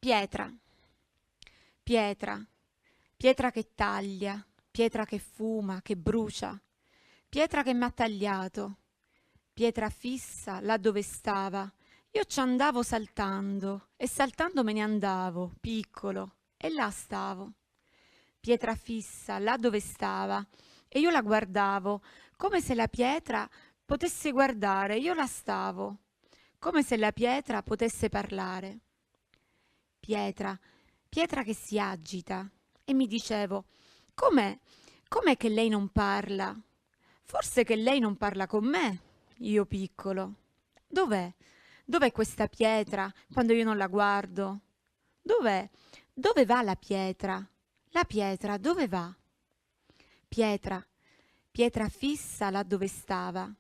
Pietra, pietra, pietra che taglia, pietra che fuma, che brucia, pietra che m'ha tagliato, pietra fissa là dove stava. Io ci andavo saltando e saltando me ne andavo, piccolo, e là stavo. Pietra fissa là dove stava e io la guardavo, come se la pietra potesse guardare, io la stavo, come se la pietra potesse parlare. Pietra, pietra che si agita, e mi dicevo, com'è? Com'è che lei non parla? Forse che lei non parla con me, io piccolo. Dov'è? Dov'è questa pietra quando io non la guardo? Dov'è? Dove va la pietra? La pietra dove va? Pietra, pietra fissa là dove stava.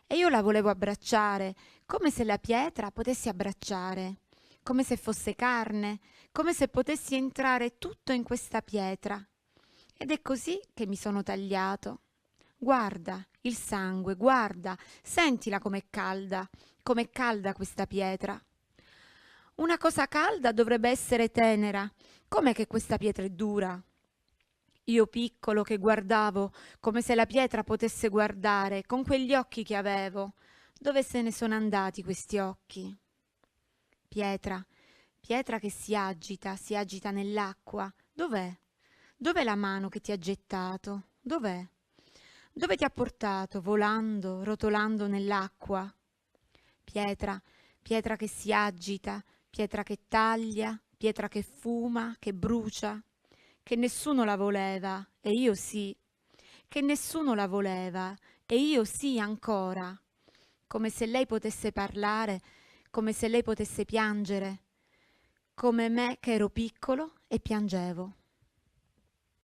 E io la volevo abbracciare, come se la pietra potesse abbracciare, come se fosse carne, come se potessi entrare tutto in questa pietra. Ed è così che mi sono tagliato. Guarda il sangue, guarda, sentila com'è calda questa pietra. Una cosa calda dovrebbe essere tenera. Com'è che questa pietra è dura? Io piccolo che guardavo come se la pietra potesse guardare con quegli occhi che avevo. Dove se ne sono andati questi occhi? Pietra, pietra che si agita nell'acqua. Dov'è? Dov'è la mano che ti ha gettato? Dov'è? Dove ti ha portato, volando, rotolando nell'acqua? Pietra, pietra che si agita, pietra che taglia, pietra che fuma, che brucia, che nessuno la voleva, e io sì, che nessuno la voleva, e io sì ancora, come se lei potesse parlare, come se lei potesse piangere, come me che ero piccolo e piangevo.